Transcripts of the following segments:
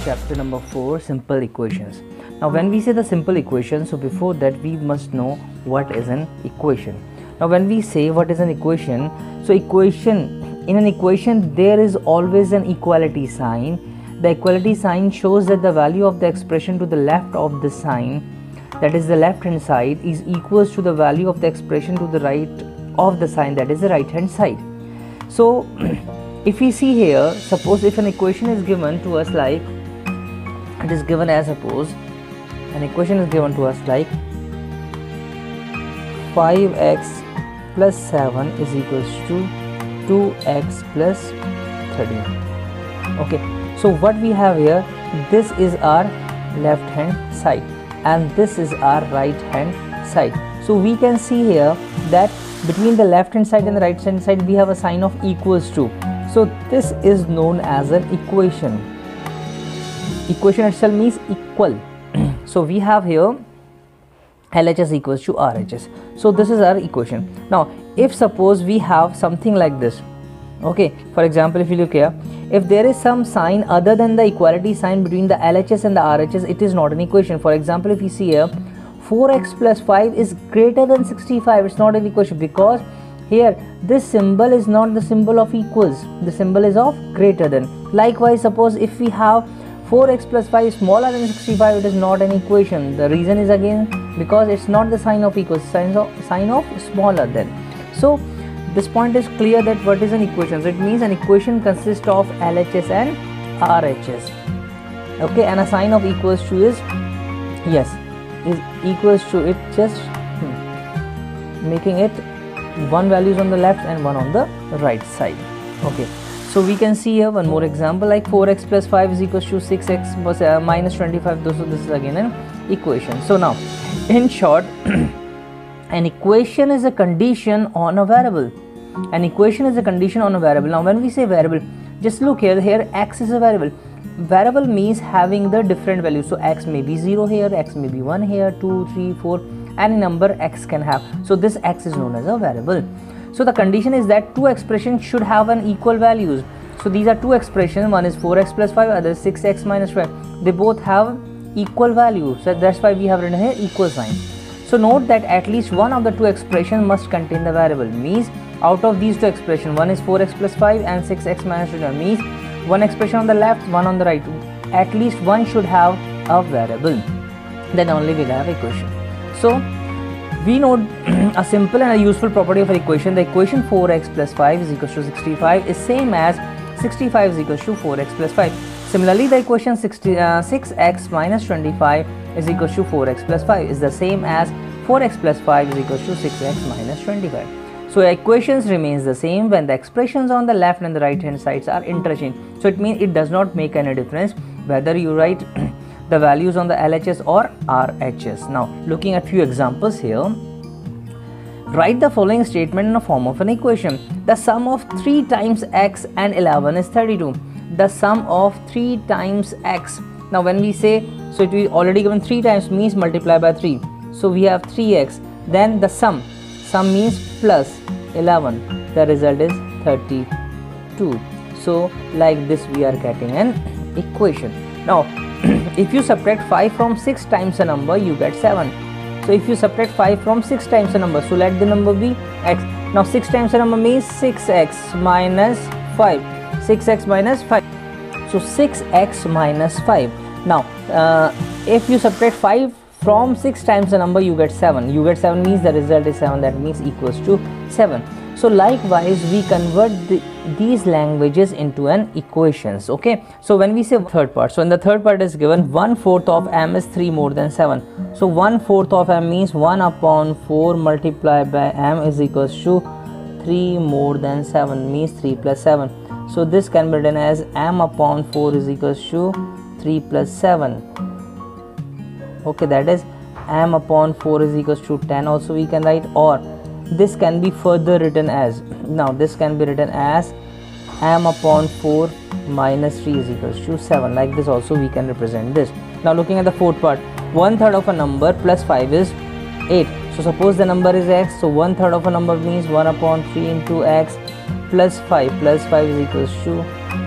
chapter number 4, simple equations. Now when we say the simple equation, so before that we must know what is an equation. Now when we say what is an equation, so in an equation there is always an equality sign. The equality sign shows that the value of the expression to the left of the sign, that is the left hand side, is equals to the value of the expression to the right of the sign, that is the right hand side. So if we see here, suppose if an equation is given to us like, it is given as, suppose an equation is given to us like 5x plus 7 is equals to 2x plus 13. Okay, so what we have here, this is our left hand side and this is our right hand side. So we can see here that between the left hand side and the right hand side we have a sign of equals to. So this is known as an equation. Equation itself means equal. So we have here LHS equals to RHS. So this is our equation. Now if suppose we have something like this, okay, for example if you look here, if there is some sign other than the equality sign between the LHS and the RHS, it is not an equation. For example, if you see here 4x plus 5 is greater than 65, it's not an equation, because here this symbol is not the symbol of equals, the symbol is of greater than. Likewise, suppose if we have 4x plus 5 is smaller than 65, it is not an equation. The reason is again because it's not the sign of equals, sign of smaller than. So this point is clear that what is an equation. So it means an equation consists of LHS and RHS. Okay, and a sign of equals to is, yes, is equals to it, just making it one value is on the left and one on the right side. Okay, so we can see here one more example like 4x plus 5 is equals to 6x plus minus 25. So this is again an equation. So now in short, an equation is a condition on a variable. An equation is a condition on a variable. Now when we say variable, just look here, x is a variable. Variable means having the different values. So x may be 0 here, x may be 1 here, 2, 3, 4, any number x can have. So this x is known as a variable. So the condition is that two expressions should have an equal values. So these are two expressions, one is 4x plus 5, other is 6x minus 5. They both have equal values. So that's why we have written here equal sign. So note that at least one of the two expressions must contain the variable. Means out of these two expressions, one is 4x plus 5 and 6x minus 5, means one expression on the left, one on the right. At least one should have a variable. Then only we have equation. So we know a simple and a useful property of an equation. The equation 4x plus 5 is equals to 65 is same as 65 is equals to 4x plus 5. Similarly, the equation 6x minus 25 is equals to 4x plus 5 is the same as 4x plus 5 is equals to 6x minus 25. So equations remains the same when the expressions on the left and the right hand sides are interchanged. So it means it does not make any difference whether you write the values on the LHS or RHS. Now looking at few examples here, write the following statement in the form of an equation. The sum of 3 times x and 11 is 32. The sum of 3 times x. Now when we say, so it is already given 3 times means multiply by 3. So we have 3x. Then the sum means plus 11. The result is 32. So like this we are getting an equation. Now if you subtract 5 from 6 times a number, you get 7. So if you subtract 5 from 6 times a number, so let the number be x. Now 6 times a number means 6x minus 5. 6x minus 5. So 6x minus 5. Now if you subtract 5 from 6 times a number, you get 7. You get 7 means the result is 7. That means equals to 7. So likewise we convert these languages into an equations. Okay, so when we say third part, so in the third part is given 1/4 of m is 3 more than 7. So 1/4 of m means 1 upon 4 multiplied by m is equals to 3 more than 7 means 3 plus 7. So this can be written as m upon 4 is equals to 3 plus 7. Okay, that is m upon 4 is equals to 10 also we can write, or this can be further written as, now this can be written as m upon 4 minus 3 is equals to 7. Like this also we can represent this. Now looking at the fourth part, 1/3 of a number plus 5 is 8. So suppose the number is x, so 1/3 of a number means 1 upon 3 into x plus 5 is equals to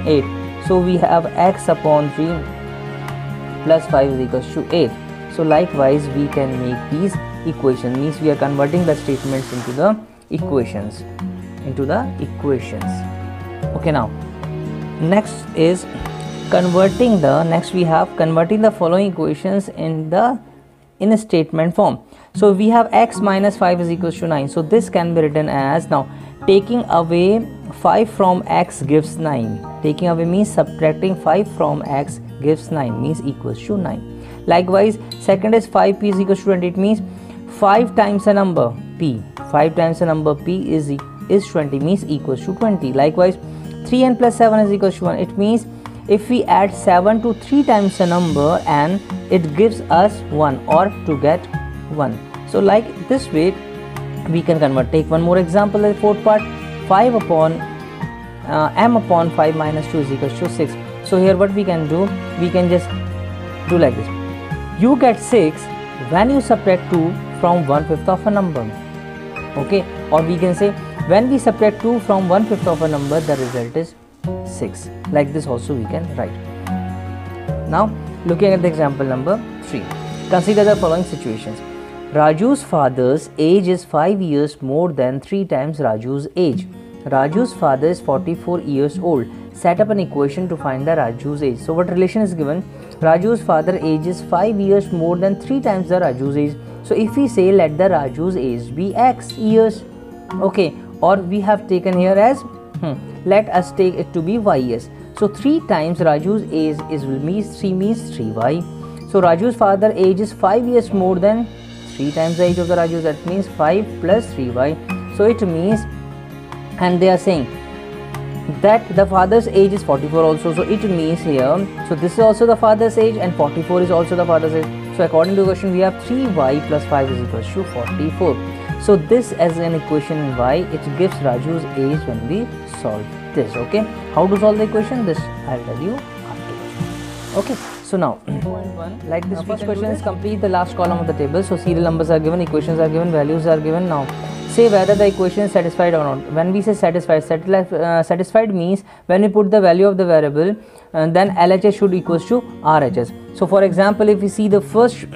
8. So we have x upon 3 plus 5 is equals to 8. So likewise we can make these equations, means we are converting the statements into the equations, okay. Now next is converting the following equations in a statement form. So we have x minus 5 is equals to 9. So this can be written as, now taking away 5 from x gives 9. Taking away means subtracting 5 from x gives 9, means equals to 9. Likewise, second is 5p is equals to 20. It means 5 times a number p. 5 times a number p is 20, means equals to 20. Likewise, 3n plus 7 is equals to 1. It means if we add 7 to 3 times a number and it gives us 1, or to get 1. So like this way we can convert. Take one more example, the fourth part. 5 upon m upon 5 minus 2 is equals to 6. So here what we can do, we can just do like this. You get 6 when you subtract 2 from 1/5 of a number, okay. Or we can say, when we subtract 2 from 1/5 of a number, the result is 6. Like this also we can write. Now looking at the example number 3, consider the following situations. Raju's father's age is 5 years more than 3 times Raju's age. Raju's father is 44 years old. Set up an equation to find the Raju's age. So what relation is given? Raju's father age is 5 years more than 3 times the Raju's age. So if we say let the Raju's age be x years, okay, or we have taken here as let us take it to be y years. So 3 times Raju's age means 3y. So Raju's father age is 5 years more than 3 times the age of the Raju. That means 5 plus 3y. So it means, and they are saying that the father's age is 44 also. So it means here, so this is also the father's age and 44 is also the father's age. So according to the question, we have 3y plus 5 is equals to 44. So this as an equation in y, it gives Raju's age when we solve this, okay. How to solve the equation? This I'll tell you afterwards, okay. So now, like this first question is complete the last column of the table. So serial numbers are given, equations are given, values are given. Now say whether the equation is satisfied or not. When we say satisfied means when we put the value of the variable, then LHS should equals to RHS. So for example, if we see the first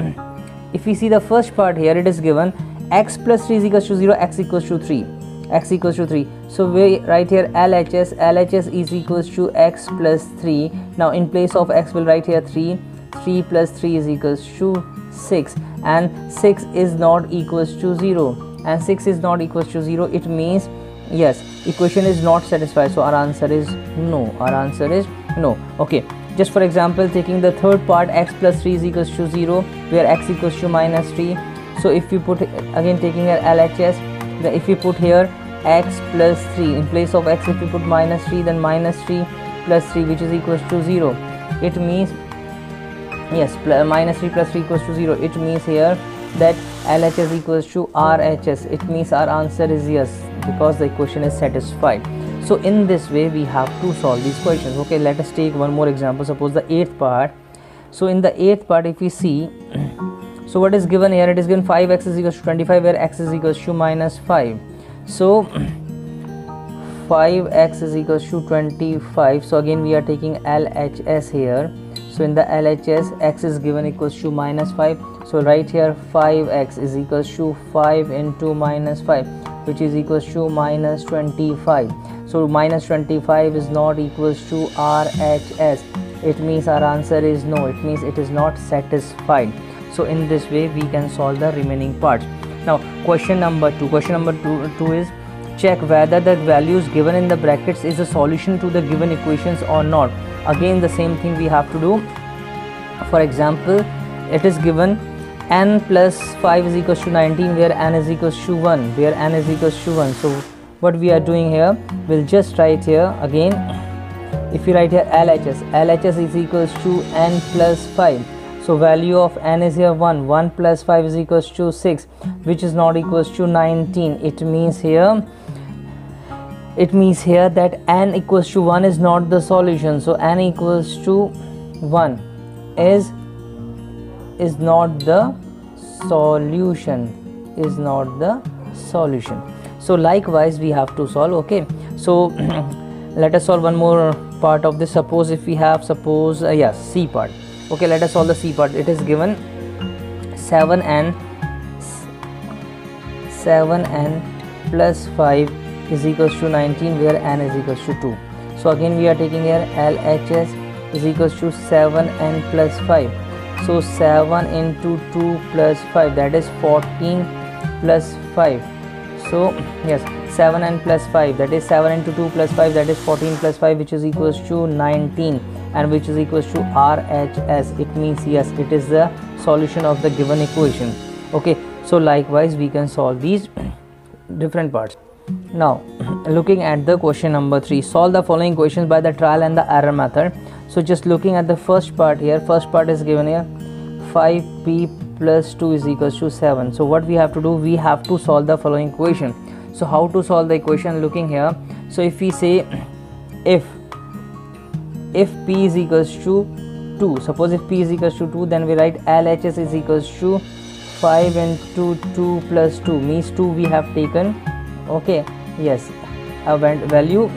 part here, it is given x plus 3 is equals to 0, x equals to 3, x equals to 3. So we write here LHS is equals to x plus 3. Now in place of x we'll write here 3 plus 3 is equals to 6, and 6 is not equals to 0, and 6 is not equals to 0. It means yes, equation is not satisfied. So our answer is no. Okay, just for example, taking the third part, x plus 3 is equals to 0, where x equals to minus 3. So if you put again, taking here LHS, if we put here x plus 3 in place of x, if we put minus 3, then minus 3 plus 3, which is equals to 0. It means yes, minus 3 plus 3 equals to 0. It means here that LHS equals to RHS. It means our answer is yes, because the equation is satisfied. So in this way we have to solve these questions, okay. Let us take one more example. Suppose the 8th part. So in the 8th part, if we see, so what is given here? It is given 5x is equals to 25, where x is equals to minus 5. So 5x is equals to 25. So again we are taking LHS here. So in the LHS, x is given equals to minus 5. So right here 5x is equals to 5 into minus 5, which is equals to minus 25. So minus 25 is not equals to RHS. It means our answer is no. It means it is not satisfied. So in this way we can solve the remaining parts. Now question number 2. Question number 2 is check whether the values given in the brackets is a solution to the given equations or not. Again the same thing we have to do. For example, it is given n plus 5 is equals to 19, where n is equals to 1, where n is equals to 1. So what we are doing here, we'll just write here again. If you write here LHS is equals to n plus 5. So value of n is here 1 plus 5 is equals to 6, which is not equals to 19. It means here that n equals to 1 is not the solution. So n equals to 1 is not the solution. So likewise we have to solve, okay. So let us solve one more part of this. Suppose if we have C part. Okay, let us solve the C part. It is given 7n plus 5 is equals to 19, where n is equals to 2. So again we are taking here LHS is equals to 7n plus 5. So 7 into 2 plus 5, that is 14 plus 5. So yes, 7n plus 5, that is 7 into 2 plus 5, that is 14 plus 5, which is equals to 19, and which is equals to RHS. It means yes, it is the solution of the given equation. Okay, so likewise we can solve these different parts. Now looking at the question number 3, solve the following equations by the trial and the error method. So just looking at the first part here, first part is given here, 5p plus 2 is equals to 7. So what we have to do, we have to solve the following equation. So how to solve the equation? Looking here, so if we say if p is equals to 2, suppose if p is equals to 2, then we write LHS is equals to 5 into 2 plus 2, means 2 we have taken, okay, yes, a value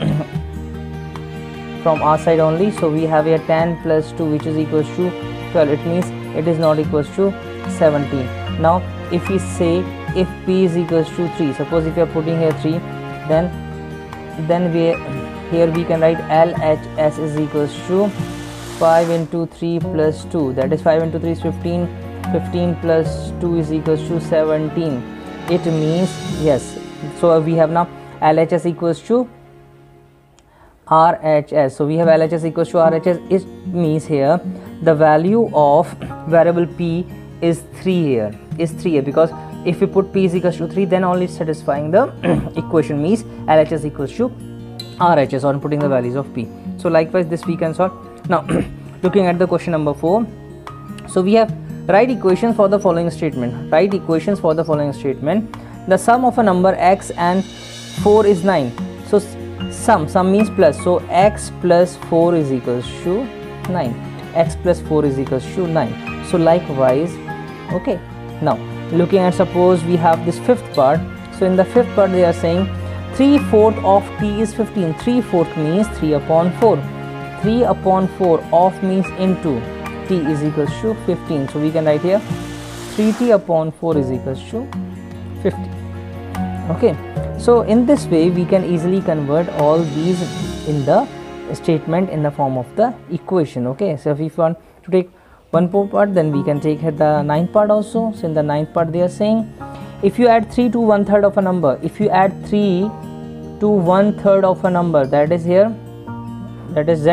from our side only. So we have here 10 plus 2, which is equals to 12. It means it is not equals to 17. Now if we say if p is equals to 3, suppose if you are putting here 3, then we here we can write LHS is equals to 5 into 3 plus 2, that is 5 into 3 is 15, 15 plus 2 is equals to 17. It means yes, so we have now LHS equals to RHS. So we have LHS equals to RHS. It means here the value of variable p is 3 here, because if we put p is equals to 3, then only satisfying the equation, means LHS equals to RHS on putting the values of p. So likewise this we can solve. Now looking at the question number 4, so we have write equations for the following statement. Write equations for the following statement. The sum of a number x and 4 is 9. So sum means plus, so x plus 4 is equals to 9, x plus 4 is equals to 9. So likewise, okay, now looking at, suppose we have this fifth part. So in the fifth part they are saying 3/4 of t is 15. 3/4 means 3 upon 4. 3 upon 4 of means into t is equals to 15. So we can write here 3t upon 4 is equals to 50. Okay, so in this way we can easily convert all these in the statement in the form of the equation. Okay, so if we want to take one more part, then we can take the ninth part also. So in the ninth part they are saying if you add 3 to 1/3 of a number, if you add 3 to 1/3 of a number, that is here, that is z,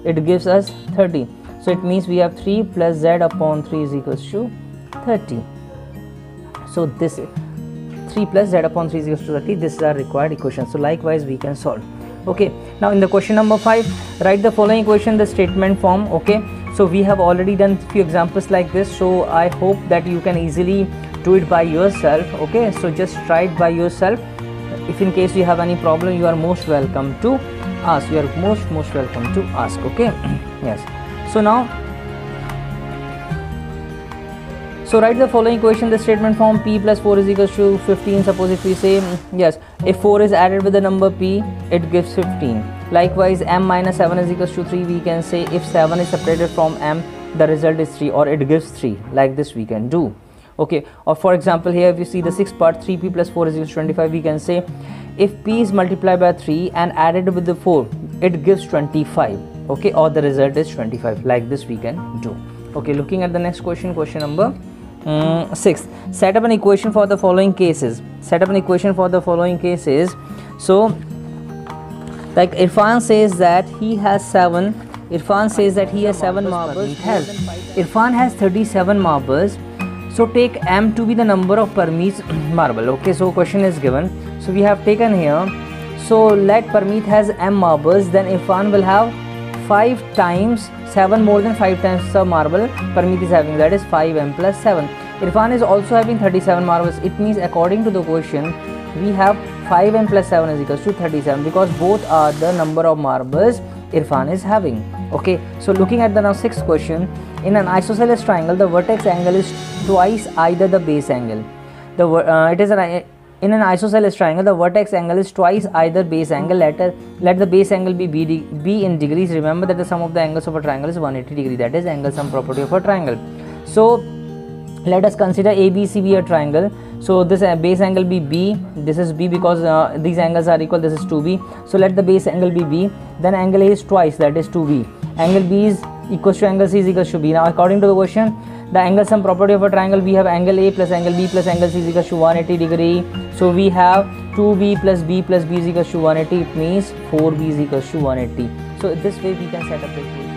it gives us 30. So it means we have 3 plus z upon 3 is equals to 30. So this 3 plus z upon 3 is equals to 30. This is our required equation. So likewise we can solve. Okay, now in the question number 5, write the following equation the statement form. Okay, so we have already done few examples like this, so I hope that you can easily do it by yourself. Okay, so just try it by yourself. If in case you have any problem, you are most welcome to ask. You are most welcome to ask. Okay, yes. So now, so write the following equation the statement form. P plus 4 is equals to 15. Suppose if we say yes, if 4 is added with the number p, it gives 15. Likewise m minus 7 is equals to 3. We can say if 7 is separated from m, the result is 3, or it gives 3. Like this we can do. Okay, or for example here if you see the sixth part, 3p plus 4 is equals to 25. We can say if p is multiplied by 3 and added with the 4, it gives 25. Okay, or the result is 25. Like this we can do. Okay, looking at the next question, question number 6. Set up an equation for the following cases. Set up an equation for the following cases. So like Irfan says that he has 7. Irfan says that he has 7 marbles. Irfan has 37 marbles. So take m to be the number of Parmeet's marble. Okay, so question is given. So we have taken here. So let Parmeet has m marbles, then Irfan will have 5 times 7, more than 5 times the marble Parmeet is having, that is 5m plus 7. Irfan is also having 37 marbles. It means according to the question we have 5m plus 7 is equals to 37, because both are the number of marbles Irfan is having. Okay, so looking at the now sixth question, in an isosceles triangle the vertex angle is twice either the base angle. It is an in an isosceles triangle, the vertex angle is twice either base angle. Let the base angle be b in degrees. Remember that the sum of the angles of a triangle is 180 degree. That is angle sum property of a triangle. So let us consider ABC be a triangle. So this base angle be b. This is b because these angles are equal. This is 2b. So let the base angle be b. Then angle A is twice, that is 2b. Angle B is equals to angle C is equals to b. Now according to the question, the angle sum property of a triangle, we have angle A plus angle B plus angle C is equals to 180 degree. So we have 2b plus b is equals to 180. It means 4b is equals to 180. So this way we can set up this.